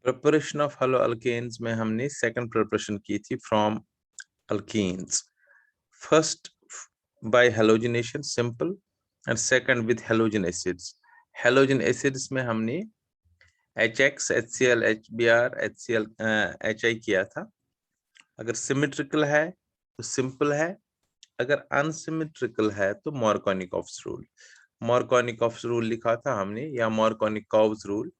Preparation of hello alkanes में हमने second preparation की थी from alkenes. First by halogenation simple and second with halogen acids. Halogen acids में हमने HX, HCl, HBr, HCl, HI किया था. अगर सिमेट्रिकल है तो सिंपल है, अगर अनसिमेट्रिकल है तो मार्कोनिकॉफ्स रूल. मार्कोनिकॉफ्स रूल लिखा था हमने, या Markovnikov's rule.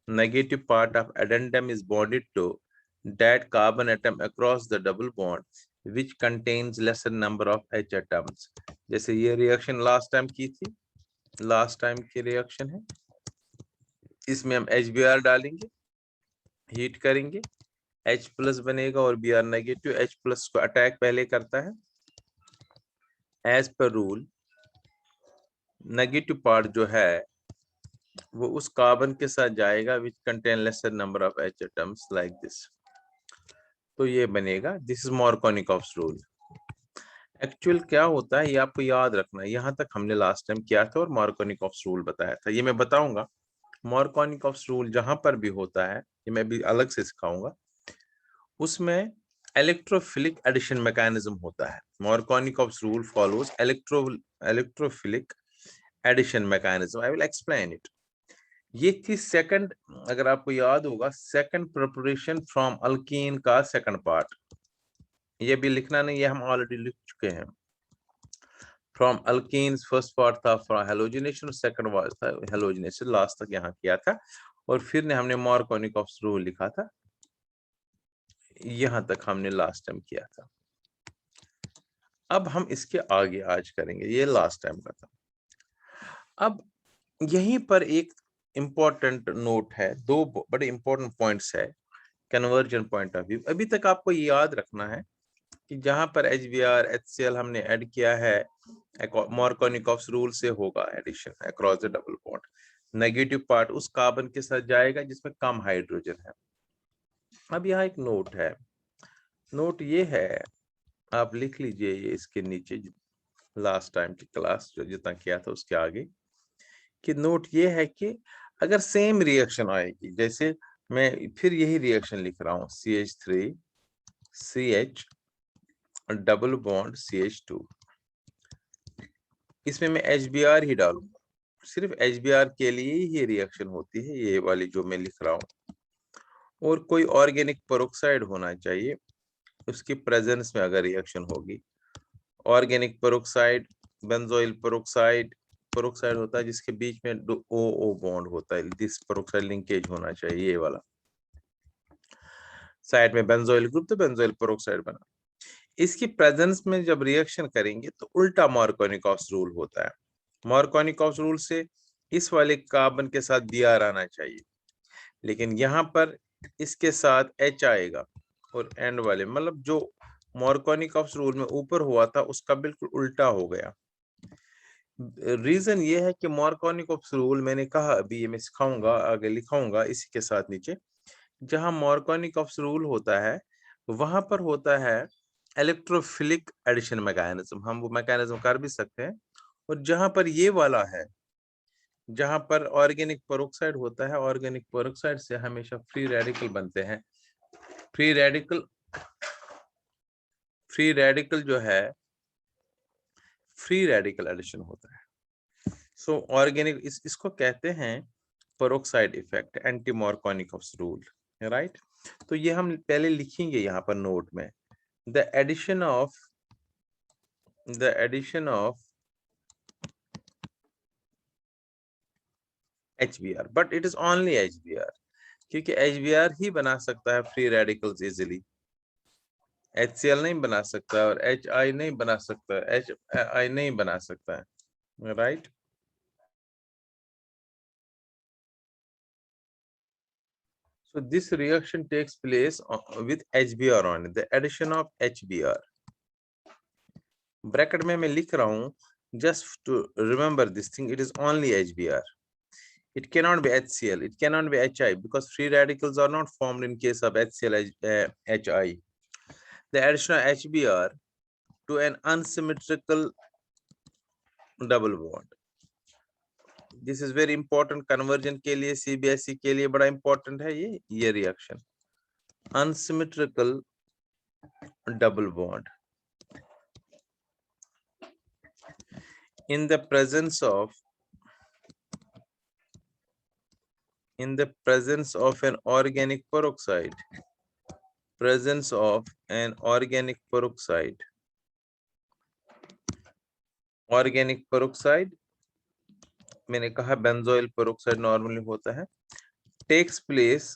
Negative part of addendum is bonded to that carbon atom across the double bond which contains lesser number of H atoms. जैसे ये रिएक्शन लास्ट टाइम की थी, लास्ट टाइम की reaction है. इसमें हम HBr डालेंगे, हीट करेंगे, H प्लस बनेगा और Br नेगेटिव. H प्लस को अटैक पहले करता है. As per rule negative part जो है वो उस कार्बन के साथ जाएगा which contain laser number of H atoms like this. तो ये बनेगा, this is Markovnikov's rule. Actual क्या होता है ये आपको याद रखना है. यहाँ तक हमने लास्ट टाइम किया था और मार्कोनिकॉफ्स रूल बताया था. ये मैं बताऊंगा. मार्कोनिकॉफ्स रूल जहां पर भी होता है, ये मैं भी अलग से सिखाऊंगा, उसमें इलेक्ट्रोफिलिक एडिशन मैकेनिज्म होता है. Markovnikov's rule follows electrophilic addition mechanism. I will explain it. ये थी सेकंड, अगर आपको याद होगा, सेकंड प्रिपरेशन फ्रॉम अल्कीन का सेकंड पार्ट. ये भी लिखना नहीं, ये हम ऑलरेडी लिख चुके हैं. फ्रॉम अल्कीन्स फर्स्ट पार्ट था फ्रॉम हेलोजिनेशन, सेकंड पार्ट था हेलोजिनेशन. लास्ट तक यहाँ किया था और फिर ने हमने मार्कोनिकॉफ्स रूल लिखा था. यहां तक हमने लास्ट टाइम किया था. अब हम इसके आगे आज करेंगे, ये लास्ट टाइम का था. अब यहीं पर एक इंपॉर्टेंट नोट है, दो बड़े इंपॉर्टेंट पॉइंट्स है कन्वर्जन पॉइंट ऑफ व्यू. अभी तक आपको ये याद रखना है कि जहां पर HBr, HCl हमने ऐड किया है, मार्कोनिकॉफ्स रूल से होगा addition across the double bond. Negative part उस कार्बन के साथ जाएगा जिसमें कम हाइड्रोजन है. अब यहाँ एक नोट है. नोट ये है, आप लिख लीजिए ये इसके नीचे, लास्ट टाइम की क्लास जो जितना किया था उसके आगे, कि नोट ये है कि अगर सेम रिएक्शन आएगी, जैसे मैं फिर यही रिएक्शन लिख रहा हूं, CH3 CH double bond CH2, इसमें मैं HBr ही डालूंगा. सिर्फ HBr के लिए ही रिएक्शन होती है, ये वाली जो मैं लिख रहा हूं. और कोई ऑर्गेनिक पेरोक्साइड होना चाहिए उसकी प्रेजेंस में अगर रिएक्शन होगी. Organic peroxide, benzoyl peroxide, peroxide होता है जिसके बीच में OO बॉन्ड होता है, दिस पेरोक्साइड लिंकेज होना चाहिए, ये वाला. साइड में बेंजोइल ग्रुप तो बेंजोइल पेरोक्साइड बना. इसकी प्रेजेंस में जब रिएक्शन करेंगे तो उल्टा मार्कोनिकॉफ्स रूल होता है. मार्कोनिकॉफ्स रूल से इस वाले कार्बन के साथ Br आना चाहिए, लेकिन यहाँ पर इसके साथ H आएगा और एंड वाले, मतलब जो मार्कोनिकॉफ्स रूल में ऊपर हुआ था उसका बिल्कुल उल्टा हो गया. रीजन ये है कि मार्कोनिकॉफ्स रूल, मैंने कहा अभी, ये मैं सिखाऊंगा आगे, लिखाऊंगा इसी के साथ नीचे, जहां मार्कोनिकॉफ्स रूल होता है वहां पर होता है इलेक्ट्रोफिलिक एडिशन मैकेनिज्म. हम वो मैकेनिज्म कर भी सकते हैं. और जहां पर ये वाला है, जहां पर ऑर्गेनिक पेरोक्साइड होता है, ऑर्गेनिक पेरोक्साइड से हमेशा फ्री रेडिकल बनते हैं. फ्री रेडिकल जो है, फ्री रेडिकल एडिशन होता है. सो ऑर्गेनिक इसको कहते हैं peroxide effect, anti Markovnikov's rule, right. तो ये हम पहले लिखेंगे यहाँ पर नोट में, the addition of HBr, but it is only HBr, क्योंकि HBr ही बना सकता है फ्री रेडिकल्स इजिली. HCl नहीं बना सकता और HI नहीं बना सकता, HI नहीं बना सकता है, right. So this reaction takes place with HBr only, the addition of HBr. Bracket में मैं लिख रहा हूं, just to remember this thing, it is only HBr. It cannot be HCl, it cannot be HI, because free radicals are not formed in case of HCl, HI. The addition of HBr to an unsymmetrical double bond. This is very important conversion के लिए, CBSE के लिए बड़ा important है ये reaction, unsymmetrical double bond in the presence of an organic peroxide, organic peroxide मैंने कहा benzoyl peroxide normally होता है, takes place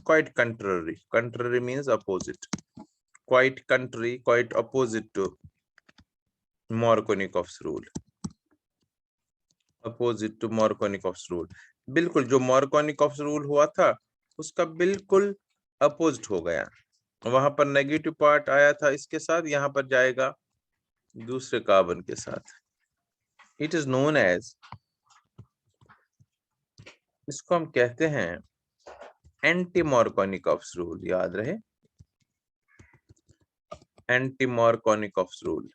quite contrary means opposite, quite opposite to Markovnikov's rule, बिल्कुल जो Markovnikov's rule हुआ था उसका बिल्कुल अपोजिट हो गया, वहां पर नेगेटिव पार्ट आया था इसके साथ, यहाँ पर जाएगा दूसरे कार्बन के साथ। इट इज नोन एज, इसको हम कहते हैं एंटी Markovnikov's रूल, याद रहे anti Markovnikov's rule,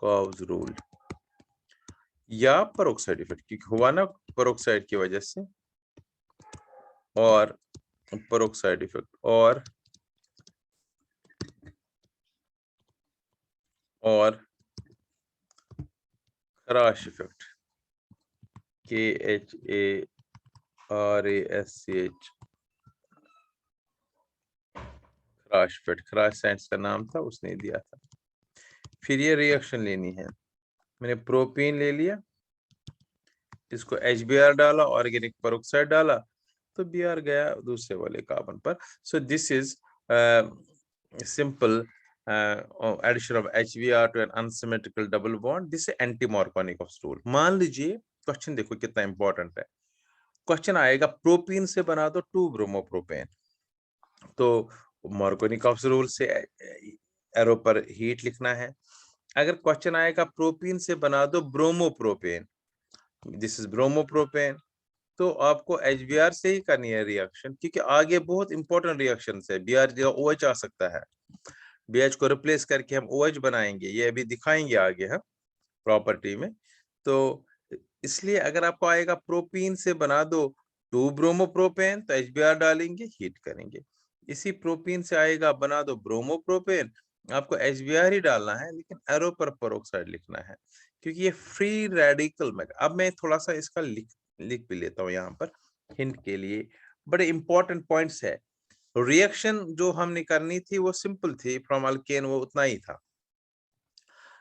Markovnikov's rule या पेरोक्साइड इफेक्ट, क्योंकि हुआ ना पेरोक्साइड की वजह से, और पेरोक्साइड इफेक्ट और खराश इफेक्ट, KHARASCH, खराश इफेक्ट, खराश साइंस का नाम था, उसने दिया था। फिर ये रिएक्शन लेनी है, मैंने प्रोपीन ले लिया, इसको HBr डाला, ऑर्गेनिक पेरोक्साइड डाला, तो Br गया दूसरे वाले कार्बन पर। So this is simple addition of HBr to an unsymmetrical double bond. This is anti-Markovnikov's rule. मान लीजिए क्वेश्चन देखो कितना इंपॉर्टेंट है, क्वेश्चन आएगा प्रोपीन से बना दो 2-ब्रोमोप्रोपेन, तो Markovnikov's रूल से एरो पर हीट लिखना है। अगर क्वेश्चन आएगा प्रोपीन से बना दो ब्रोमोप्रोपेन, दिस इज ब्रोमोप्रोपेन, तो आपको HBr से ही करनी है रिएक्शन, क्योंकि आगे बहुत इंपॉर्टेंट रिएक्शन है। Br जगह OH आ सकता है, BH को रिप्लेस करके हम OH बनाएंगे, ये अभी दिखाएंगे आगे हम प्रॉपर्टी में। तो इसलिए अगर आपको आएगा प्रोपीन से बना दो 2-ब्रोमोप्रोपेन, तो HBr डालेंगे, हीट करेंगे। इसी प्रोपीन से आएगा बना दो ब्रोमोप्रोपेन, आपको HBr ही डालना है, लेकिन एरो पर पेरोक्साइड लिखना है, क्योंकि ये फ्री रेडिकल में। अब मैं थोड़ा सा इसका लिख भी लेता हूँ यहाँ पर हिंट के लिए, बड़े इंपॉर्टेंट पॉइंट्स है। रिएक्शन जो हमने करनी थी वो सिंपल थी, फ्रॉम अल्केन वो उतना ही था,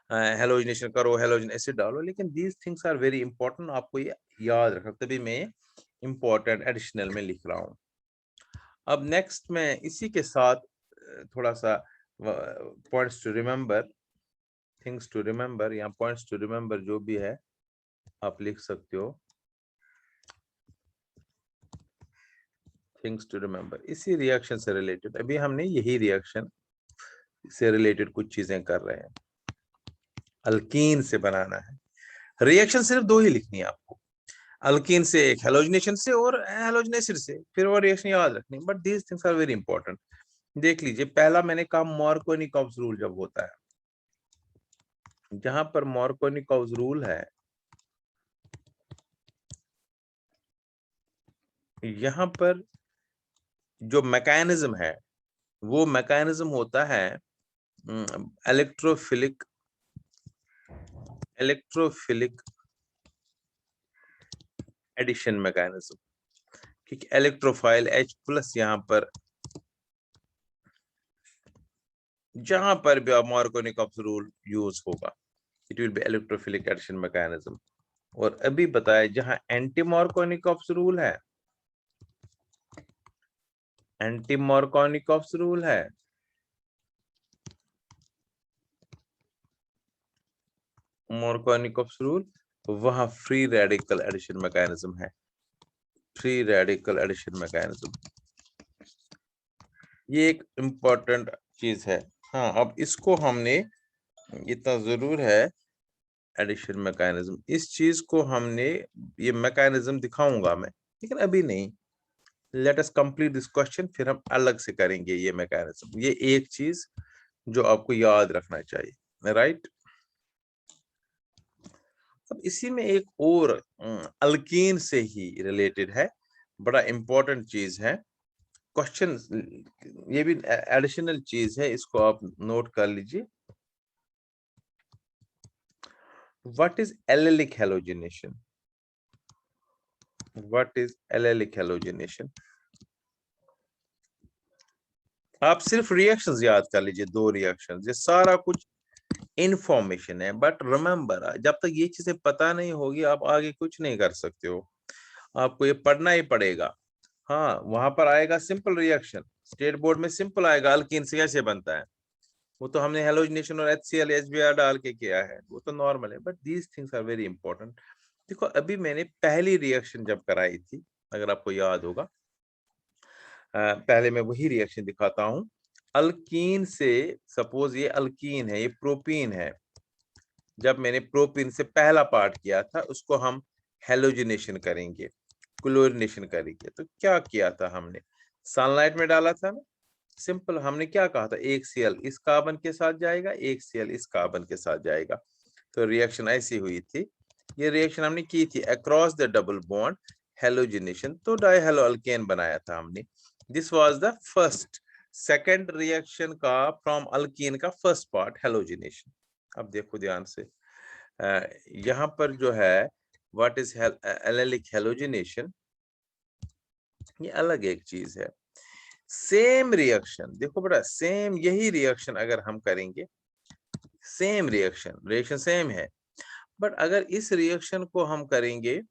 हेलोजिनेशन करो, हेलोजन एसिड डालो, लेकिन these things are very important, आपको ये याद रखना, तभी मैं इंपॉर्टेंट एडिशनल में लिख रहा हूँ। अब नेक्स्ट में इसी के साथ थोड़ा सा points to remember, things to remember या पॉइंट्स टू रिमेंबर जो भी है आप लिख सकते हो, थिंग्स टू रिमेंबर इसी रिएक्शन से रिलेटेड। अभी हमने यही रिएक्शन से रिलेटेड कुछ चीजें कर रहे हैं, अल्कीन से बनाना है। रिएक्शन सिर्फ 2 ही लिखनी है आपको, अल्कीन से एक, हेलोजिनेशन से और हेलोजन एसिड से, फिर वो रिएक्शन याद रखनी, but these things are very important. देख लीजिए, पहला मैंने कहा Markovnikov's रूल जब होता है, जहां पर Markovnikov's रूल है, यहां पर जो मैकेनिज्म है वो मैकेनिज्म होता है इलेक्ट्रोफिलिक एडिशन मैकेनिज्म, क्योंकि इलेक्ट्रोफाइल H+ यहाँ पर, जहां पर भी Markovnikov's रूल यूज होगा, it will be electrophilic addition mechanism. और अभी बताया जहां एंटी Markovnikov's रूल है, एंटी Markovnikov's रूल है, Markovnikov's रूल, वहां फ्री रेडिकल एडिशन मैकेनिज्म है, फ्री रेडिकल एडिशन मैकेनिज्म, ये एक इंपॉर्टेंट चीज है। हाँ, अब इसको हमने, इतना जरूर है, एडिशन मैकेनिज्म, इस चीज को हमने, ये मैकेनिज्म दिखाऊंगा मैं, लेकिन अभी नहीं, let us complete this question, फिर हम अलग से करेंगे ये मैकेनिज्म। ये एक चीज जो आपको याद रखना चाहिए, राइट। अब इसी में एक और अल्कीन से ही रिलेटेड है, बड़ा इंपॉर्टेंट चीज है क्वेश्चन, ये भी एडिशनल चीज है, इसको आप नोट कर लीजिए। What is allylic halogenation? What is allylic halogenation? आप सिर्फ रिएक्शंस याद कर लीजिए, 2 रिएक्शंस, ये सारा कुछ इंफॉर्मेशन है। बट रिमेंबर, जब तक ये चीजें पता नहीं होगी आप आगे कुछ नहीं कर सकते हो, आपको ये पढ़ना ही पड़ेगा। हाँ, वहां पर आएगा सिंपल रिएक्शन, स्टेट बोर्ड में सिंपल आएगा अल्कीन से कैसे बनता है, वो तो हमने हेलोजिनेशन और HCl HBr डाल के किया है, वो तो नॉर्मल है। But these things are very important. देखो, अभी मैंने पहली रिएक्शन जब कराई थी, अगर आपको याद होगा, पहले मैं वही रिएक्शन दिखाता हूं। अल्कीन से, सपोज ये अल्कीन है, ये प्रोपीन है, जब मैंने प्रोपीन से पहला पार्ट किया था उसको हम हेलोजिनेशन करेंगे, क्लोरिनेशन करेंगे। तो क्या किया था हमने, सनलाइट में डाला था ना, सिंपल हमने क्या कहा था, एक Cl इस कार्बन के साथ जाएगा, एक Cl इस कार्बन के साथ जाएगा। तो रिएक्शन ऐसी हुई थी, ये रिएक्शन हमने की थी across the double bond halogenation, तो डाइहेलो अल्केन बनाया था हमने। This was the first, second reaction का फ्रॉम अल्कीन का फर्स्ट पार्ट हेलोजिनेशन। अब देखो ध्यान से, यहाँ पर जो है व्हाट इज एलेलिक हेलोजिनेशन, ये अलग एक चीज है। सेम रिएक्शन, देखो बेटा, सेम यही रिएक्शन अगर हम करेंगे, सेम रिएक्शन सेम है, बट अगर इस रिएक्शन को हम करेंगे,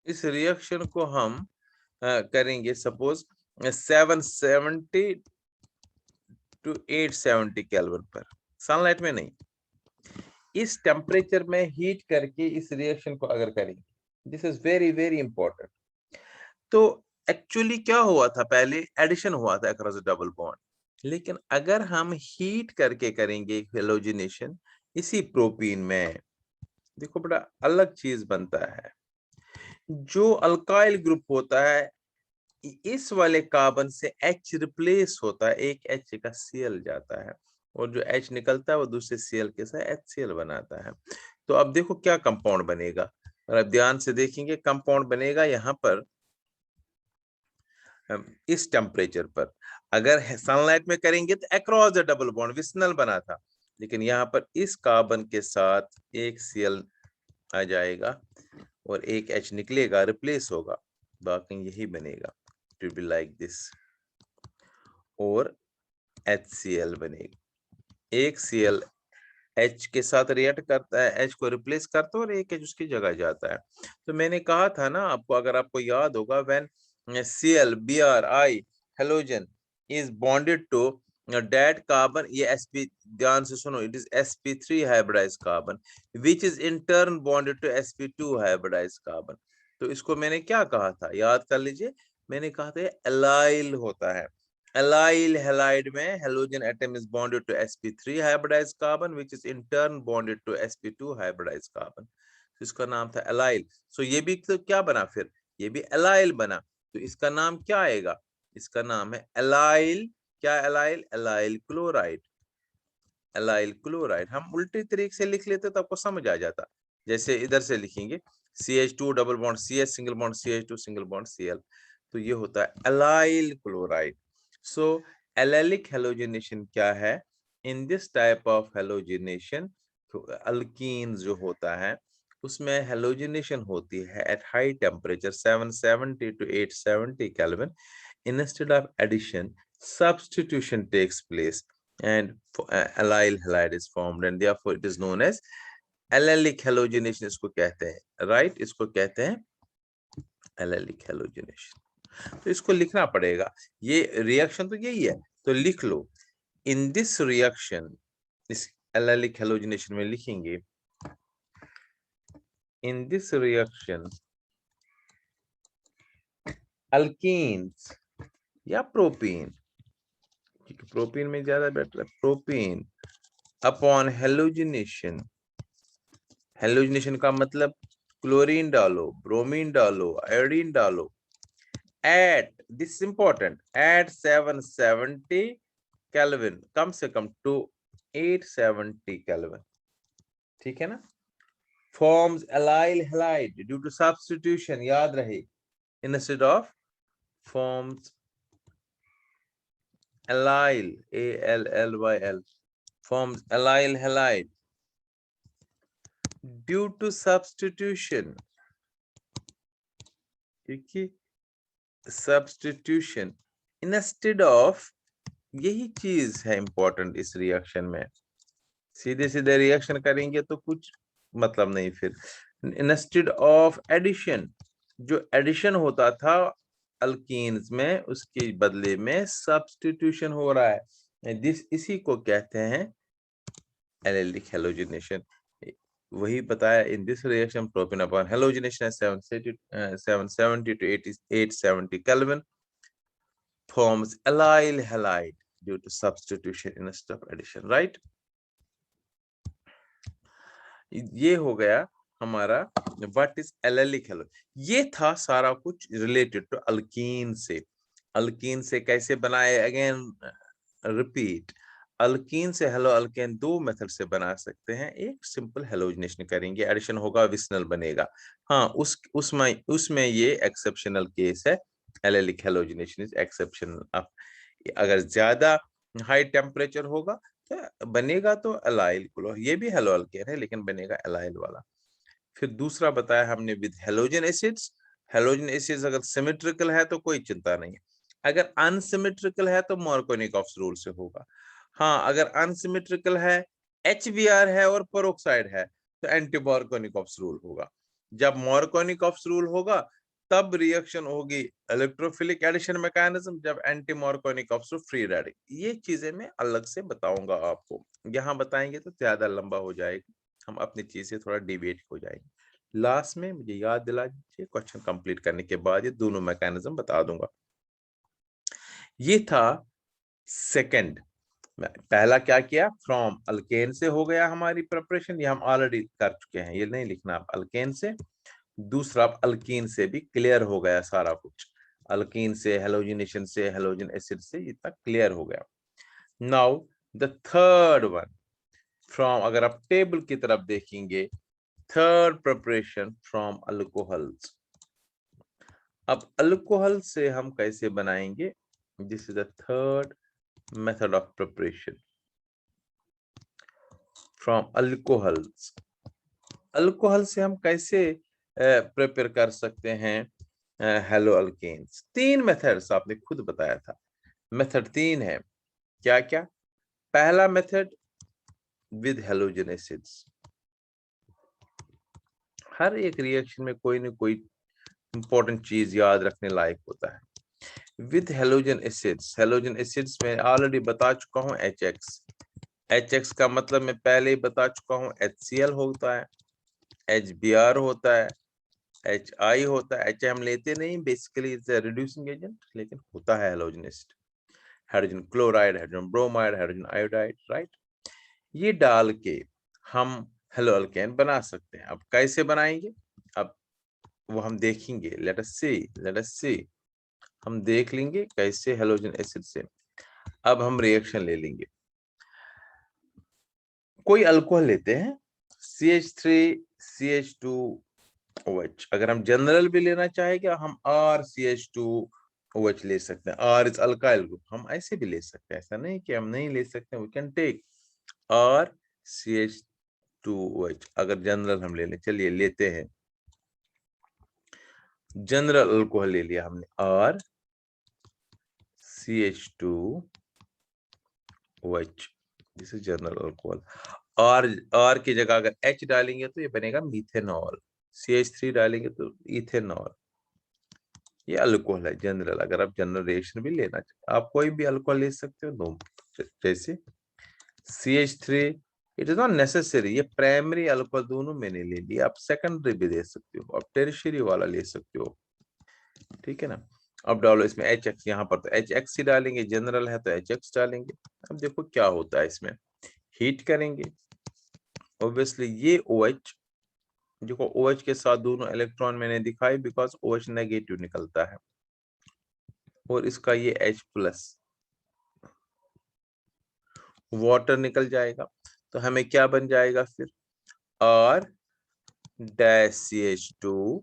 इस रिएक्शन को हम करेंगे सपोज 770 to 870 केल्विन पर, सनलाइट में नहीं, इस टेम्परेचर में हीट करके इस रिएक्शन को अगर करेंगे, this is very very important. तो एक्चुअली क्या हुआ था, पहले एडिशन हुआ था अक्रॉस डबल बॉन्ड, लेकिन अगर हम हीट करके करेंगे हेलोजिनेशन इसी प्रोपीन में, देखो बड़ा अलग चीज बनता है। जो अल्काइल ग्रुप होता है, इस वाले कार्बन से H रिप्लेस होता है, एक H का Cl जाता है, और जो H निकलता है वो दूसरे Cl के साथ HCl बनाता है। तो अब देखो क्या कंपाउंड बनेगा, और अब ध्यान से देखेंगे, कंपाउंड बनेगा यहाँ पर इस टेम्परेचर पर। अगर सनलाइट में करेंगे तो अक्रॉस द डबल बॉन्ड विस्नल बना था, लेकिन यहाँ पर इस कार्बन के साथ एक Cl आ जाएगा और एक H निकलेगा, रिप्लेस होगा, बाकी यही बनेगा, it will be like this, और HCl बनेगा। एक Cl H के साथ रिएक्ट करता है, H को रिप्लेस करता है और एक H उसकी जगह जाता है। तो मैंने कहा था ना आपको, अगर आपको याद होगा, when Cl Bri halogen is bonded to dead carbon, ये sp, ध्यान से सुनो, it is sp3 hybridized carbon which is in turn bonded to sp2 hybridized carbon। तो इसको मैंने क्या कहा था, याद कर लीजिए, मैंने कहा था एलाइल होता है। Allyl halide में halogen atom is bonded to sp3 hybridized carbon which is in turn bonded to sp2 hybridized carbon। तो इसका नाम था allyl। सो ये भी तो क्या बना फिर, ये भी allyl बना, तो इसका नाम क्या आएगा, इसका नाम है allyl। क्या allyl, allyl chloride, allyl chloride. हम उल्टे तरीके से लिख लेते तो आपको समझ आ जाता, जैसे इधर से लिखेंगे CH2 double bond CH single bond CH2 single bond Cl, तो ये होता है allyl chloride. So allylic halogenation क्या है, in this type of halogenation, alkenes जो होता है उसमें हेलोजिनेशन होती है at high temperature 770 to 870 kelvin, instead of addition substitution takes place and allyl halide is formed and therefore it is known as allylic halogenation, इसको कहते हैं, right, इसको कहते हैं allylic halogenation। तो इसको लिखना पड़ेगा, ये रिएक्शन तो यही है, तो लिख लो, इन दिस रिएक्शन, इस allylic halogenation में लिखेंगे, इन दिस रिएक्शन अल्कीन्स या प्रोपीन, क्योंकि प्रोपीन में ज्यादा बेटर है, प्रोपीन अपॉन हेलोजिनेशन हेलोजिनेशन का मतलब क्लोरीन डालो, ब्रोमीन डालो, आयोडीन डालो at, this is important, at 770 Kelvin, कम से कम to 870 Kelvin, ठीक है ना। forms allyl halide due to substitution, याद रहे, instead of forms allyl, ALLYL, forms allyl halide due to substitution, क्योंकि substitution instead of, यही चीज है इंपॉर्टेंट इस रिएक्शन में। सीधे सीधे रिएक्शन करेंगे तो कुछ मतलब नहीं। फिर इंस्टेड ऑफ एडिशन, जो एडिशन होता था अल्कीन्स में, उसके बदले में सब्स्टिट्यूशन हो रहा है। इसी को कहते हैं एलेलिक हेलोजिनेशन। वही बताया in this reaction propane upon halogenation 770 to 870 Kelvin forms allyl halide due to substitution instead of addition, right? ये हो गया हमारा व्हाट इज एलेलिक हेलो। ये था सारा कुछ रिलेटेड टू अल्कीन से। अल्कीन से कैसे बनाए, अगेन रिपीट, अल्कीन से हेलो अल्केन दो मेथड से बना सकते हैं। एक सिंपल हेलोजिनेशन करेंगे, एडिशन होगा, विस्नल बनेगा। हाँ, उसमें ये एक्सेप्शनल केस है, एलेलिक हेलोजिनेशन इज एक्सेप्शनल। अगर ज्यादा हाई टेम्परेचर होगा तो बनेगा तो एलाइल क्लोर, ये भी हेलो अल्केन है लेकिन बनेगा एलाइल वाला। फिर दूसरा बताया हमने with halogen acids. Halogen acids अगर सिमेट्रिकल है तो कोई चिंता नहीं है, अगर अनसिमेट्रिकल है तो मार्कोनिकॉफ्स रूल से होगा। हाँ, अगर अनसिमेट्रिकल है, HBr है और पेरोक्साइड है तो एंटी मार्कोनिकॉफ्स रूल होगा। जब मार्कोनिकॉफ्स रूल होगा तब रिएक्शन होगी इलेक्ट्रोफिलिक एडिशन मैकेनिज्म, जब एंटी मार्कोनिकॉफ्स फ्री रेडिकल। ये चीजें मैं अलग से बताऊंगा आपको, यहाँ बताएंगे तो ज्यादा लंबा हो जाएगा, हम अपनी चीज से थोड़ा डिबेट हो जाएंगे। लास्ट में मुझे याद दिला दीजिए, क्वेश्चन कंप्लीट करने के बाद ये दोनों मैकेनिज्म बता दूंगा। ये था सेकंड। पहला क्या किया, फ्रॉम अल्केन से हो गया हमारी प्रिपरेशन, ये हम ऑलरेडी कर चुके हैं, ये नहीं लिखना आप, अल्केन से। दूसरा अल्कीन से भी क्लियर हो गया सारा कुछ, अल्कीन से, हेलोजिनेशन से, हेलोजन एसिड से, ये तक क्लियर हो गया। Now the third one from, अगर आप टेबल की तरफ देखेंगे, थर्ड प्रिपरेशन फ्रॉम अल्कोहल्स। अब अल्कोहल से हम कैसे बनाएंगे, this is the third method of preparation from alcohols. Alcohol से हम कैसे प्रिपेयर कर सकते हैं हेलो अल्केन्स। तीन मेथड्स आपने खुद बताया था, मेथड तीन है। क्या क्या, पहला मेथड विद हेलोजन एसिड्स। हर एक रिएक्शन में कोई ना कोई इंपॉर्टेंट चीज याद रखने लायक होता है। With halogen acids, halogen acids में ऑलरेडी बता चुका हूं HX। HX का मतलब मैं पहले ही बता चुका हूं, HCl होता है, HBr होता है, HI होता है। HI हम लेते नहीं, basically it's a reducing agent, लेकिन होता है halogen acid. Hydrogen chloride, hydrogen bromide, hydrogen iodide, right. ये डाल के हम हेलो अल्केन बना सकते हैं। अब कैसे बनाएंगे, अब वो हम देखेंगे, लेट अस सी, हम देख लेंगे कैसे हेलोजन एसिड से। अब हम रिएक्शन ले लेंगे, कोई अल्कोहल लेते हैं, CH3CH2OH। अगर हम जनरल भी लेना चाहेंगे हम RCH2OH ले सकते हैं, R इज अल्काइल ग्रुप, हम ऐसे भी ले सकते हैं, ऐसा नहीं कि हम नहीं ले सकते, वी कैन टेक RCH2OH। अगर जनरल हम ले लें, चलिए लेते हैं जनरल अल्कोहल, ले लिया हमने RCH2OH, this is general alcohol. R की जगह अगर H डालेंगे तो ये बनेगा मीथेनॉल, CH3 डालेंगे तो इथेनॉल। ये अल्कोहल है जनरल। अगर आप जनरल रिएक्शन भी लेना चाहते, आप कोई भी अल्कोहल ले सकते हो, दो जैसे CH3, it is not necessary, ये प्राइमरी अल्कोहल दोनों मैंने ले लिया, आप सेकेंडरी भी दे सकते हो, आप टेरिशरी वाला ले सकते हो, ठीक है ना। अब डालो इसमें HX, यहाँ पर तो HX ही डालेंगे, जनरल है तो HX डालेंगे। अब देखो क्या होता है इसमें, हीट करेंगे, ऑब्वियसली ये OH देखो OH के साथ दोनों इलेक्ट्रॉन मैंने दिखाई बिकॉज OH नेगेटिव निकलता है और इसका ये H+ वाटर निकल जाएगा, तो हमें क्या बन जाएगा फिर R dash CH2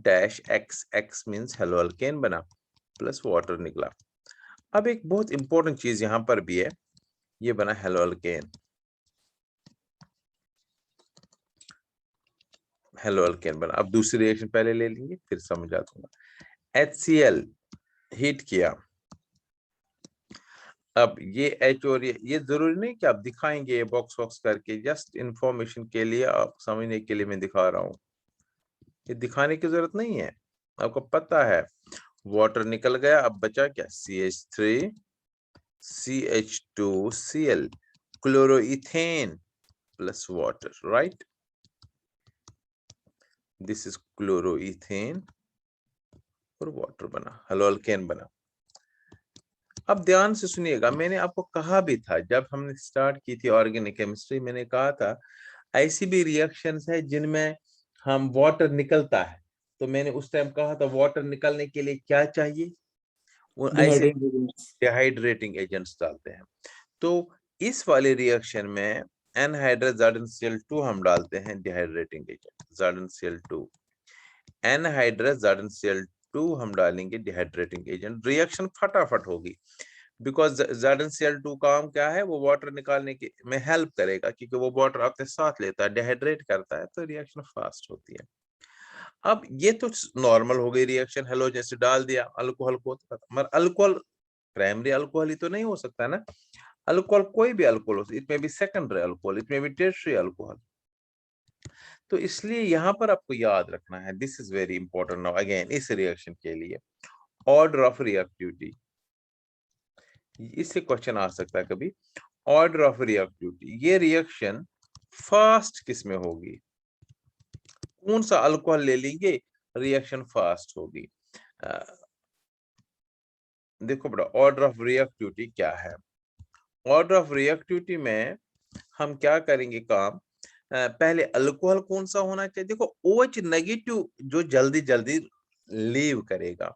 dash XX means hello alkane बना प्लस वाटर निकला। अब एक बहुत इंपॉर्टेंट चीज यहां पर भी है, ये बना हेलो अल्केन, हेलो अल्केन बना। अब दूसरी रिएक्शन पहले ले लेंगे फिर समझा दूंगा। HCl हीट किया, अब ये H और ये जरूरी नहीं कि आप दिखाएंगे ये बॉक्स वॉक्स करके, जस्ट इंफॉर्मेशन के लिए, आप समझने के लिए मैं दिखा रहा हूं, ये दिखाने की जरूरत नहीं है, आपको पता है। वाटर निकल गया, अब बचा क्या CH3 CH2Cl chloroethane plus water, right, this is chloroethane और वाटर बना, हेलो अल्केन बना। अब ध्यान से सुनिएगा, मैंने आपको कहा भी था जब हमने स्टार्ट की थी ऑर्गेनिक केमिस्ट्री, मैंने कहा था ऐसी भी रिएक्शंस है जिनमें हम वाटर निकलता है, तो मैंने उस टाइम कहा था वाटर निकलने के लिए क्या चाहिए, वो ऐसे डिहाइड्रेटिंग एजेंट्स डालते हैं। तो इस वाले रिएक्शन में एनहाइड्रस ZnCl2 हम डालते हैं dehydrating agent ZnCl2, anhydrous ZnCl2 हम डालेंगे डिहाइड्रेटिंग एजेंट, रिएक्शन फटाफट होगी बिकॉज ZnCl2 काम क्या है, वो वाटर निकालने के में हेल्प करेगा क्योंकि वो वाटर अपने साथ लेता है, डिहाइड्रेट करता है, तो रिएक्शन फास्ट होती है। अब ये तो नॉर्मल हो गई रिएक्शन, हेलोजन से डाल दिया अल्कोहल को, मगर अल्कोहल प्राइमरी अल्कोहल ही तो नहीं हो सकता ना, अल्कोहल कोई भी अल्कोहल हो, इट में भी सेकेंडरी अल्कोहल, इट में भी टर्शियरी अल्कोहल। तो इसलिए यहां पर आपको याद रखना है, this is very important now again इस रिएक्शन के लिए, ऑर्डर ऑफ रिएक्टिविटी, इससे क्वेश्चन आ सकता है कभी, ऑर्डर ऑफ रिएक्टिविटी, ये रिएक्शन फास्ट किस में होगी, कौन सा अल्कोहल ले लेंगे रिएक्शन फास्ट होगी। देखो बेटा ऑर्डर ऑफ रिएक्टिविटी क्या है, ऑर्डर ऑफ रिएक्टिविटी में हम क्या करेंगे काम, पहले अल्कोहल कौन सा होना चाहिए, देखो OH नेगेटिव जो जल्दी जल्दी लीव करेगा,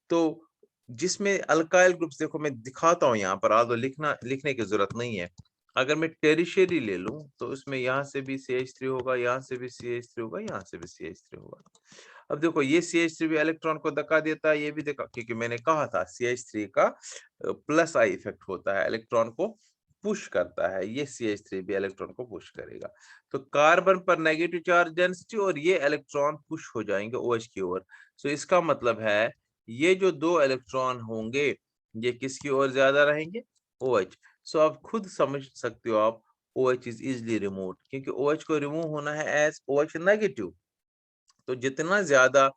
तो जिसमें अल्काइल ग्रुप्स, देखो मैं दिखाता हूं यहाँ पर, आदो लिखने की जरूरत नहीं है। अगर मैं टेरिशरी ले लूं तो उसमें यहाँ से भी CH3 होगा, यहाँ से भी CH3 होगा, यहाँ से भी CH3 होगा। अब देखो ये CH3 भी इलेक्ट्रॉन को धक्का देता है, ये भी देखा, क्योंकि मैंने कहा था CH3 का प्लस आई इफेक्ट होता है, इलेक्ट्रॉन को पुश करता है, ये CH3 भी इलेक्ट्रॉन को पुश करेगा। तो कार्बन पर नेगेटिव चार्ज डेंसिटी और ये इलेक्ट्रॉन पुश हो जाएंगे OH की ओर। सो इसका मतलब है ये जो दो इलेक्ट्रॉन होंगे ये किसकी ओर ज्यादा रहेंगे, OH। सो आप खुद समझ सकते हो आप, OH इज इजिली रिमूव, क्योंकि OH को रिमूव होना है एज OH नेगेटिव, तो जितना ज्यादा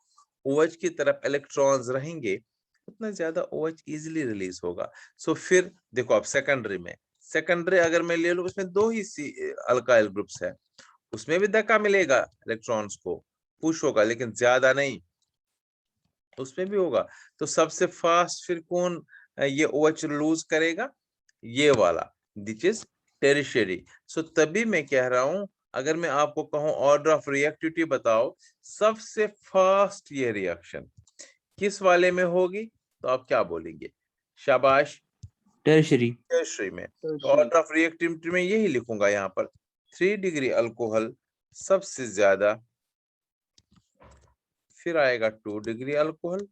OH की तरफ इलेक्ट्रॉन्स रहेंगे उतना ज्यादा OH इजिली रिलीज होगा। सो फिर देखो आप सेकेंडरी में, सेकेंडरी अगर मैं ले लूं उसमें दो ही अल्काइल ग्रुप्स है, उसमें भी धक्का मिलेगा, इलेक्ट्रॉन्स को पुश होगा लेकिन ज्यादा नहीं, उसमें भी होगा। तो सबसे फास्ट फिर कौन ये OH लूज करेगा, ये वाला, दिच इज टेरिशरी। सो तभी मैं कह रहा हूं, अगर मैं आपको कहूं ऑर्डर ऑफ रिएक्टिविटी बताओ, सबसे फास्ट ये रिएक्शन किस वाले में होगी, तो आप क्या बोलेंगे, शाबाश, टर्शरी। टेरिशरी में। तो ऑर्डर ऑफ रिएक्टिविटी में यही लिखूंगा यहाँ पर, 3 डिग्री अल्कोहल सबसे ज्यादा, फिर आएगा 2 डिग्री अल्कोहल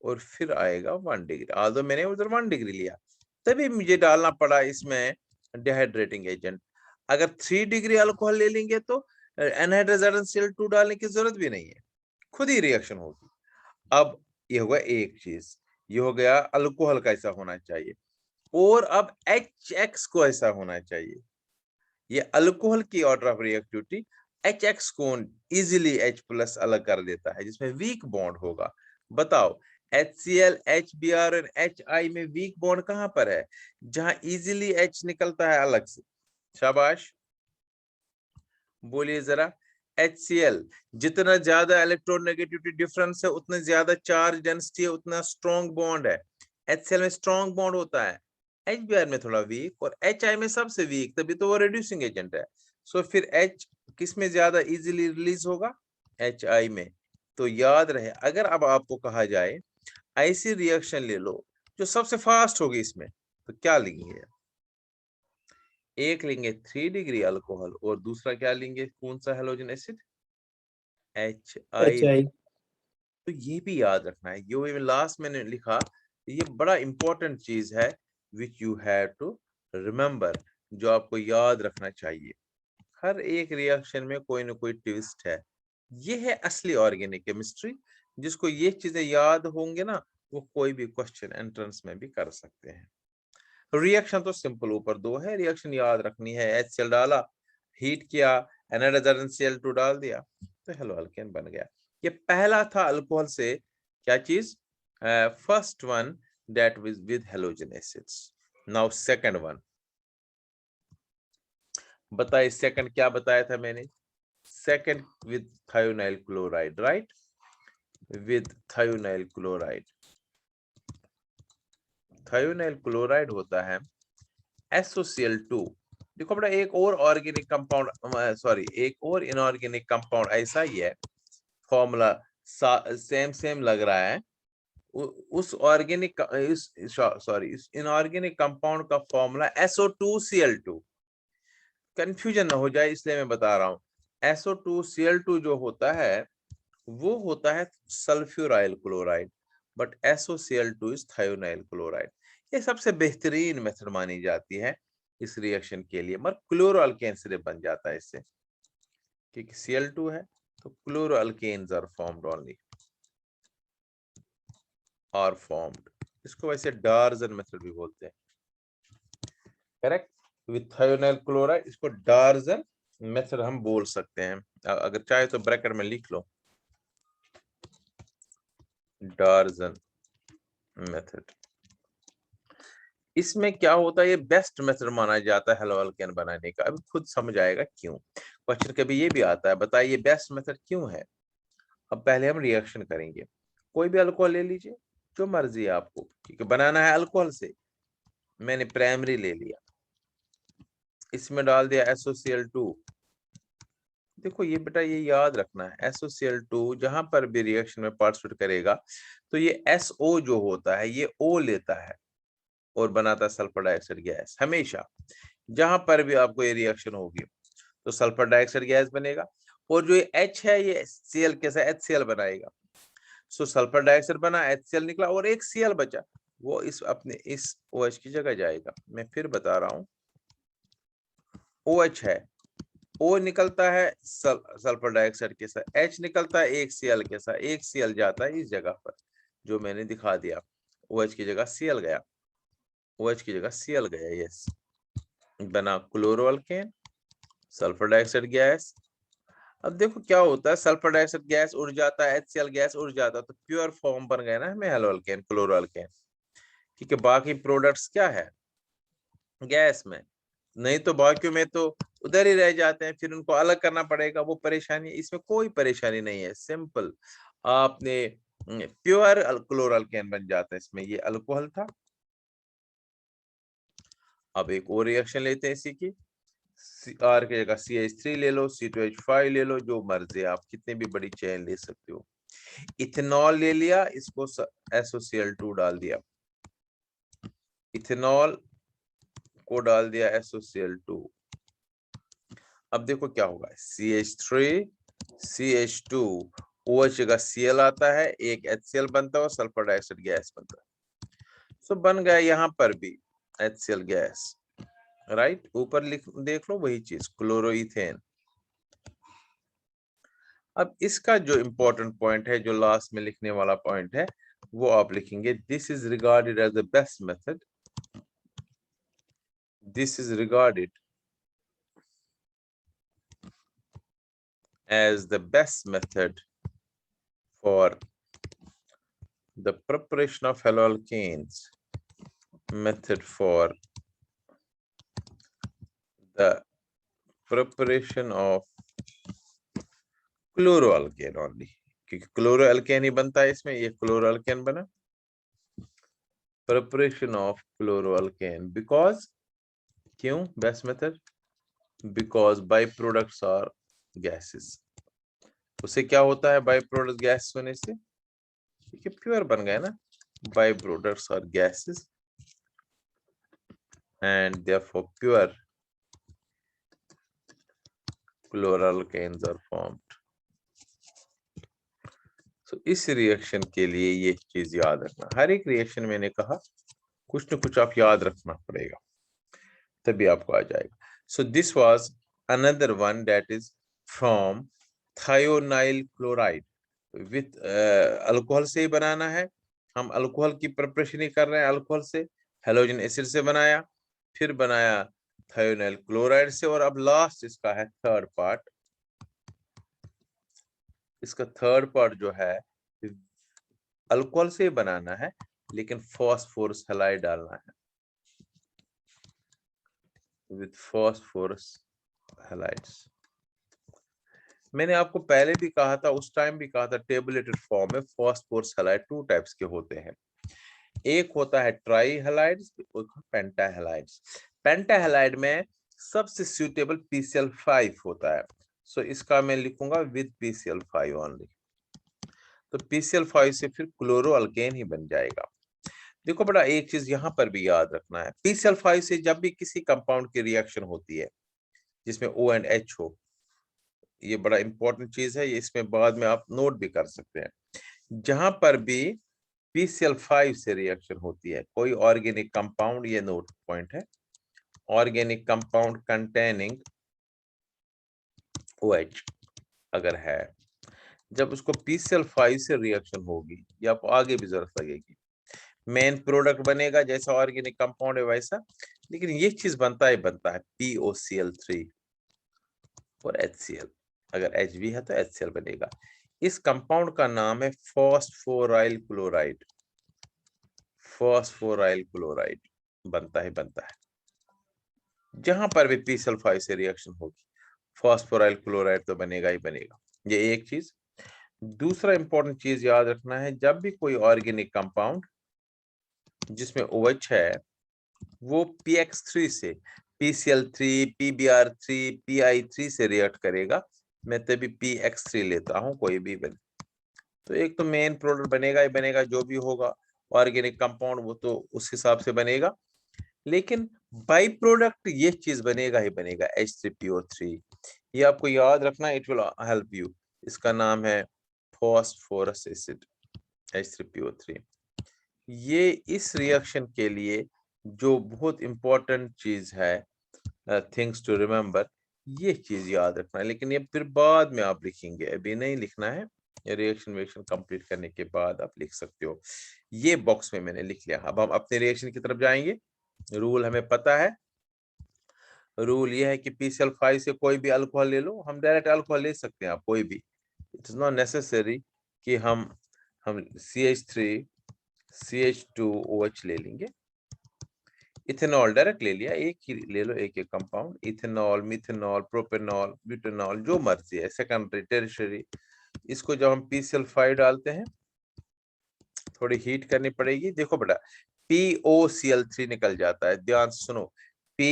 और फिर आएगा 1 डिग्री, आल्दो मैंने उधर 1 डिग्री लिया, तभी मुझे डालना पड़ा इसमें डिहाइड्रेटिंग एजेंट। अगर 3 डिग्री अल्कोहल ले लेंगे तो एनहाइड्रस ZnCl2 डालने की जरूरत भी नहीं है, खुद ही रिएक्शन होगी। अब ये हो गया एक चीज, ये हो गया अल्कोहल का ऐसा होना चाहिए, और अब HX को ऐसा होना चाहिए, ये अल्कोहल की ऑर्डर ऑफ रिएक्टिविटी HX को इजिली H+ अलग कर देता है जिसमें वीक बॉन्ड होगा। बताओ HCl HBr और HI में वीक बॉन्ड कहां पर है, जहां इजिली H निकलता है अलग से, शाबाश बोलिए जरा। HCl जितना ज्यादा इलेक्ट्रोनेगेटिविटी डिफरेंस है उतना ज्यादा चार्ज डेंसिटी है, उतना स्ट्रॉन्ग बॉन्ड है, HCl में स्ट्रॉन्ग बॉन्ड होता है, HBr में थोड़ा वीक और HI में सबसे वीक, तभी तो वो रिड्यूसिंग एजेंट है। सो फिर H किस में ज्यादा इजीली रिलीज होगा, HI में, तो याद रहे अगर अब आपको कहा जाए ऐसी रिएक्शन ले लो जो सबसे फास्ट होगी इसमें, तो क्या लेंगे? एक लेंगे 3 डिग्री अल्कोहल और दूसरा क्या लेंगे, कौन सा हैलोजन एसिड? HI। HI। तो ये भी याद रखना है, ये लास्ट मैंने लिखा, ये बड़ा इंपॉर्टेंट चीज है which you have to remember, जो आपको याद रखना चाहिए। हर एक रिएक्शन में कोई ना कोई ट्विस्ट है, ये है असली ऑर्गेनिक केमिस्ट्री। जिसको ये चीजें याद होंगे ना, वो कोई भी क्वेश्चन एंट्रेंस में भी कर सकते हैं। रिएक्शन तो सिंपल ऊपर दो है, रिएक्शन याद रखनी है। HCl डाला, हीट किया, एनाडाइजर Cl2 डाल दिया, तो हेलो अल्केन बन गया। ये पहला था अल्कोहल से क्या चीज, first one that with halogen acids. Now second one, बताइए सेकंड क्या बताया था मैंने? Second with thionyl chloride, right, with thionyl chloride. Thionyl chloride होता है SOCl2। देखो बेटा, एक और ऑर्गेनिक कंपाउंड, सॉरी एक और इनऑर्गेनिक कंपाउंड ऐसा ही है, फॉर्मूला सेम लग रहा है। उस ऑर्गेनिक इस इनऑर्गेनिक कंपाउंड का फॉर्मूला SO2Cl2। कंफ्यूजन ना हो जाए इसलिए मैं बता रहा हूं, SO2Cl2 जो होता है वो होता है sulphuryl chloride, but SOCl2 is thionyl chloride. ये सबसे बेहतरीन मेथड मानी जाती है इस रिएक्शन के लिए, मगर क्लोरोअल्केन सिर्फ बन जाता है इससे, क्योंकि Cl2 है तो chloroalkanes are formed only, are formed. इसको वैसे डार्जन मेथड भी बोलते हैं, करेक्ट, विथ थायोनाइल क्लोराइड इसको डार्जन मेथड हम बोल सकते हैं। अगर चाहे तो ब्रैकेट में लिख लो, डार्जन मेथड। इसमें क्या होता है, ये बेस्ट मेथड माना जाता है हेलो अल्केन बनाने का। अभी खुद समझ आएगा क्यों, क्वेश्चन कभी ये भी आता है, बताइए बेस्ट मेथड क्यों है। अब पहले हम रिएक्शन करेंगे, कोई भी अल्कोहल ले लीजिए जो मर्जी है आपको, क्योंकि बनाना है अल्कोहल से। मैंने प्राइमरी ले लिया, इसमें डाल दिया SOCl2। देखो ये बेटा, ये याद रखना है, SOCl2 जहां पर भी रिएक्शन में पार्टिसिपेट करेगा तो ये SO जो होता है ये O लेता है और बनाता है सल्फर डाइऑक्साइड गैस। हमेशा जहां पर भी आपको ये रिएक्शन होगी तो सल्फर डाइऑक्साइड गैस बनेगा, और जो ये H है ये Cl के साथ HCl बनाएगा। सो सल्फर डाइऑक्साइड बना, HCl निकला और एक Cl बचा, वो इस अपने इस OH की जगह जाएगा। मैं फिर बता रहा हूं, OH है, O निकलता है सल्फर डाइऑक्साइड के साथ, H निकलता है एक Cl के साथ, एक Cl जाता है इस जगह पर जो मैंने दिखा दिया, OH की जगह Cl गया, OH की जगह Cl गया, यस, बना क्लोरोअल्केन, सल्फर डाइऑक्साइड गैस। अब देखो क्या होता है, सल्फर डाइऑक्साइड गैस उड़ जाता है, HCl गैस उड़ जाता है, तो प्योर फॉर्म बन गया ना हमें हेलोअल्केन क्लोरोअल्केन, क्योंकि बाकी प्रोडक्ट्स क्या है गैस में, नहीं तो बाकी में तो उधर ही रह जाते हैं, फिर उनको अलग करना पड़ेगा, वो परेशानी। इसमें कोई परेशानी नहीं है, सिंपल, आपने प्योर क्लोरोअल्केन बन जाता है इसमें। ये अल्कोहल था, अब एक और रिएक्शन लेते हैं इसी की, R की जगह CH3 ले लो, C2H5 ले लो, जो मर्जी, आप कितनी भी बड़ी चेन ले सकते हो। इथेनॉल ले लिया, इसको SOCl2 डाल दिया, इथेनॉल को डाल दिया SOCl2। अब देखो क्या होगा, CH3 CH2 OH जगह Cl आता है, एक HCl बनता है और सल्फर डाइऑक्साइड गैस बनता है। सो बन गया यहाँ पर भी HCl गैस, राइट, ऊपर लिख देख लो वही चीज, क्लोरोइथेन। अब इसका जो इंपॉर्टेंट पॉइंट है, जो लास्ट में लिखने वाला पॉइंट है, वो आप लिखेंगे, this is regarded as the best method, this is regarded as the best method for the preparation of haloalkanes, method for the preparation of chloroalkane only, क्योंकि क्लोरोअल्केन ही बनता है इसमें, ये क्लोरोअल्केन बना, preparation of क्लोरोअल्केन, because क्यों best method, because by products are gases, उससे क्या होता है बाई प्रोडक्ट गैस होने से? ये प्योर बन गए ना, बाई प्रोडक्ट्स और gases and therefore pure chloroalkanes are formed. तो इस रिएक्शन के लिए ये चीज याद रखना, हर एक रिएक्शन मैंने कहा कुछ न कुछ आप याद रखना पड़ेगा, तभी आपको आ जाएगा। So this was another one that is from thionyl chloride. With alcohol से ही बनाना है, हम अल्कोहल की प्रिपरेशन ही कर रहे हैं, अल्कोहल से हेलोजन एसिड से बनाया, फिर बनाया थायोनाइल क्लोराइड से, और अब लास्ट इसका है थर्ड पार्ट। इसका थर्ड पार्ट जो है अल्कोहल से बनाना है, लेकिन फास्फोरस हैलाइड डालना है, विथ फास्फोरस हैलाइड्स। मैंने आपको पहले भी कहा था, उस टाइम भी कहा था, टेबुलेटेड फॉर्म में फास्फोरस हैलाइड 2 टाइप्स के होते हैं, एक होता है ट्राई हैलाइड्स, पेंटा हैलाइड्स। पेंटा हैलाइड में सबसे सूटेबल PCl5 होता है, सो इसका मैं लिखूंगा विद PCl5 ओनली। तो PCl5 से फिर क्लोरो अल्केन ही बन जाएगा। देखो बेटा, एक चीज यहां पर भी याद रखना है, PCl5 से जब भी किसी कंपाउंड की रिएक्शन होती है जिसमें O एंड H हो, ये बड़ा इंपॉर्टेंट चीज है, ये इसमें बाद में आप नोट भी कर सकते हैं, जहां पर भी PCl5 से रिएक्शन होती है कोई ऑर्गेनिक कंपाउंड, ये नोट पॉइंट है, ऑर्गेनिक कंपाउंड कंटेनिंग OH अगर है, जब उसको PCl5 से रिएक्शन होगी, ये आपको आगे भी जरूरत लगेगी, मेन प्रोडक्ट बनेगा जैसा ऑर्गेनिक कंपाउंड है वैसा, लेकिन ये चीज बनता है POCl3 और HCl, अगर H भी है तो HCl बनेगा। इस कंपाउंड का नाम है फॉस्फोराइल क्लोराइड, फॉस्फोराइल क्लोराइड बनता है। जहां पर भी PCl5 से रिएक्शन होगी फॉस्फोराइल क्लोराइड तो बनेगा ही बनेगा, ये एक चीज। दूसरा इंपॉर्टेंट चीज याद रखना है, जब भी कोई ऑर्गेनिक कंपाउंड जिसमें OH है वो PX3 से, PCl3, PBr3, PI3 से रिएक्ट करेगा, मैं तभी PX3 लेता हूं, कोई भी बने, तो एक तो मेन प्रोडक्ट बनेगा ही बनेगा, जो भी होगा ऑर्गेनिक कंपाउंड वो तो उस हिसाब से बनेगा, लेकिन बाई प्रोडक्ट ये चीज बनेगा ही बनेगा, H3PO3। ये आपको याद रखना, इट विल हेल्प यू। इसका नाम है फॉस्फोरस एसिड, H3PO3। ये इस रिएक्शन के लिए जो बहुत इंपॉर्टेंट चीज है, थिंग्स टू रिमेम्बर, ये चीज याद रखना है, लेकिन ये फिर बाद में आप लिखेंगे, अभी नहीं लिखना है, रिएक्शन वेक्शन कंप्लीट करने के बाद आप लिख सकते हो। ये बॉक्स में मैंने लिख लिया, अब हम अपने रिएक्शन की तरफ जाएंगे। रूल हमें पता है, रूल ये है कि PCl5 से कोई भी अल्कोहल ले लो, हम डायरेक्ट अल्कोहल ले सकते हैं आप कोई भी, इट इज नॉट नेसेसरी कि हम CH3 CH2OH ले लेंगे, इथेनॉल डायरेक्ट ले लिया, एक ही ले लो, एक compound, ethanol, methanol, propanol, butanol, जो मर्जी है, सेकेंडरी टेरिशरी। इसको जब हम PCl5 डालते हैं थोड़ी हीट करनी पड़ेगी, देखो बेटा POCl3 निकल जाता है, ध्यान से सुनो, P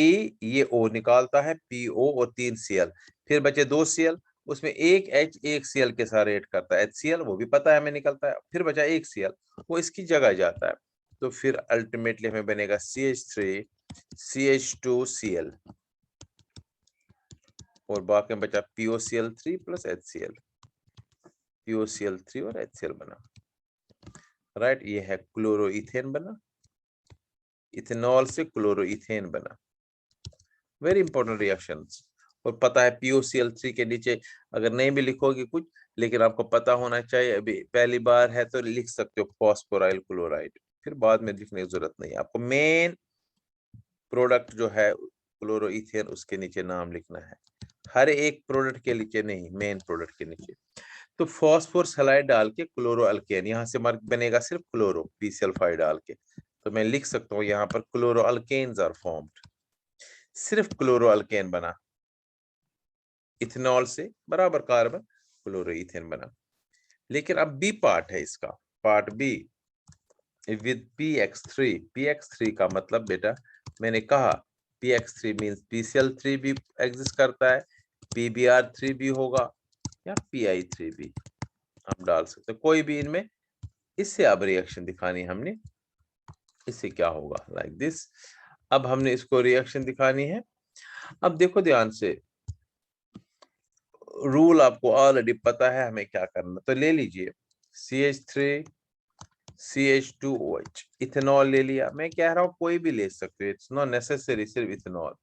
ये O निकालता है, PO और 3 Cl, फिर बचे 2 Cl, उसमें एक H एक Cl के साथ रेट करता है, HCl वो भी पता है हमें निकलता है, फिर बचा एक Cl, वो इसकी जगह जाता है, तो फिर अल्टीमेटली हमें बनेगा CH3 CH2Cl, और बाकी में बचा POCl3 प्लस HCl, POCl3 और HCl बना, राइट। ये है क्लोरोइथेन बना, इथेनॉल से क्लोरोइथेन बना, वेरी इंपॉर्टेंट रिएक्शंस। और पता है POCl3 के नीचे अगर नहीं भी लिखोगे कुछ, लेकिन आपको पता होना चाहिए, अभी पहली बार है तो लिख सकते हो फॉस्फोराइल क्लोराइड, फिर बाद में लिखने की जरूरत नहीं है, आपको मेन प्रोडक्ट जो है क्लोरोइथेन उसके नीचे नाम लिखना है, हर एक प्रोडक्ट के नीचे नहीं, मेन प्रोडक्ट के नीचे। तो फॉस्फोरस हैलाइड डाल के क्लोरो अल्केन, यहाँ से मार्क बनेगा सिर्फ क्लोरो, PCl5 डाल के, तो मैं लिख सकता हूँ यहाँ पर क्लोरो अल्केन्स आर फॉर्म्ड, सिर्फ क्लोरो अल्केन बना, इथेनॉल से बराबर कार्बन, क्लोरोइथेन बना। लेकिन अब बी पार्ट है इसका, पार्ट बी विद PX3 का मतलब बेटा मैंने कहा PX3 मींस PCl3 भी एग्जिस्ट करता है, PBr3 भी होगा, या PI3 भी आप डाल सकते हो, कोई भी इनमें। इससे अब रिएक्शन दिखानी हमने, इससे क्या होगा लाइक दिस। अब हमने इसको रिएक्शन दिखानी है। अब देखो ध्यान से, रूल आपको ऑलरेडी पता है हमें क्या करना, तो ले लीजिए CH3 CH2OH, इथेनॉल ले लिया। मैं कह रहा हूँ कोई भी ले सकते हो, इट्स नॉट नेसेसरी सिर्फ इथेनॉल।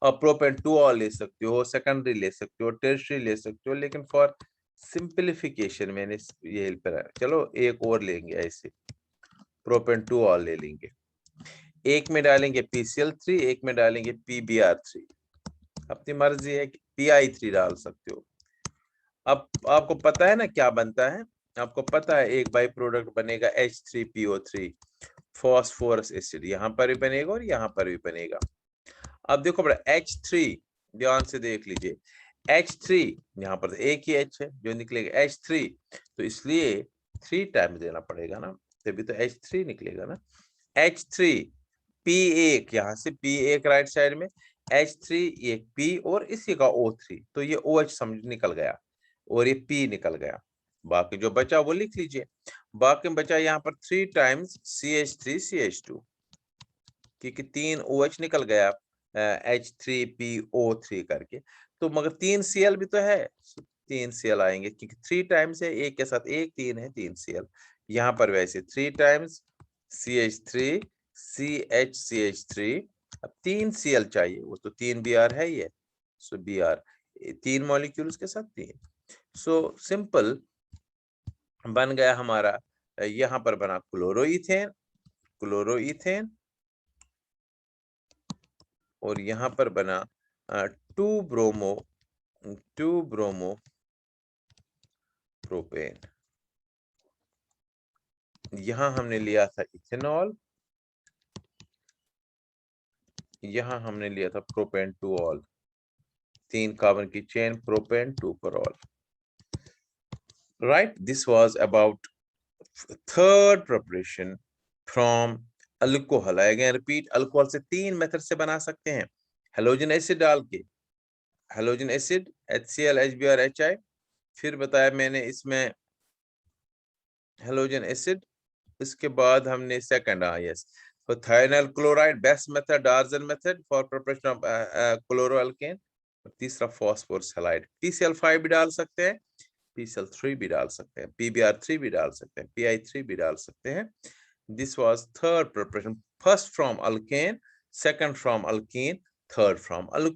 और प्रोपेन 2ऑल ले सकते हो, सेकेंडरी ले सकते हो, टर्शियरी ले सकते हो, लेकिन फॉर सिंप्लीफिकेशन मैंने ये पर, चलो एक और लेंगे ऐसे, प्रोपेन 2ऑल ले लेंगे। एक में डालेंगे PCl3, एक में डालेंगे PBr3। अपनी मर्जी है कि PI3 डाल सकते हो। अब आपको पता है ना क्या बनता है, आपको पता है एक बाई प्रोडक्ट बनेगा H3PO3, फॉस्फोरस एसिड, यहाँ पर भी बनेगा और यहाँ पर भी बनेगा। अब देखो बड़ा H3, ध्यान से देख लीजिए, H3 यहाँ पर एक ही H है जो निकलेगा H3, तो इसलिए 3 टाइम देना पड़ेगा ना, तभी तो H3 निकलेगा ना। H3 P1, यहाँ से P1 राइट साइड में, H3 ये P और इसी का O3, तो ये OH समझ निकल गया और ये P निकल गया। बाकी जो बचा वो लिख लीजिए। बाकी बचा यहाँ पर 3 टाइम्स CH3 CH2, क्योंकि 3 OH निकल गया H3PO3 करके, तो मगर 3 Cl भी तो है, 3 Cl आएंगे क्योंकि 3 टाइम्स है, एक के साथ एक, 3 है, 3 Cl। यहाँ पर वैसे 3 टाइम्स CH3 CH3, अब 3 Cl चाहिए, वो तो 3 Br है ही है, सो Br 3 मॉलिक्यूल्स के साथ 3। सो सिंपल बन गया हमारा, यहाँ पर बना क्लोरोइथेन, क्लोरोइथेन, और यहाँ पर बना 2 ब्रोमो प्रोपेन। यहाँ हमने लिया था इथेनॉल, यहाँ हमने लिया था प्रोपेन 2ऑल, 3 कार्बन की चेन, प्रोपेन 2 परऑल। Right, this was about third preparation from alcohol. Again repeat, alcohol से 3 मेथड से बना सकते हैं। हेलोजन एसिड डाल के, halogen acid HCl HBr HI, फिर बताया मैंने इसमें हेलोजन एसिड, इसके बाद हमने सेकंड, यस, तो thionyl chloride best method, Darzens method for preparation of chloroalkane. तीसरा फॉस्फोरस हैलाइड, PCl5 भी डाल सकते हैं, PCl3 भी डाल सकते हैं, PBr3 भी डाल सकते हैं, PI3 भी डाल सकते हैं। This was third preparation, first from alkane, second from alkyne, third from alcohol.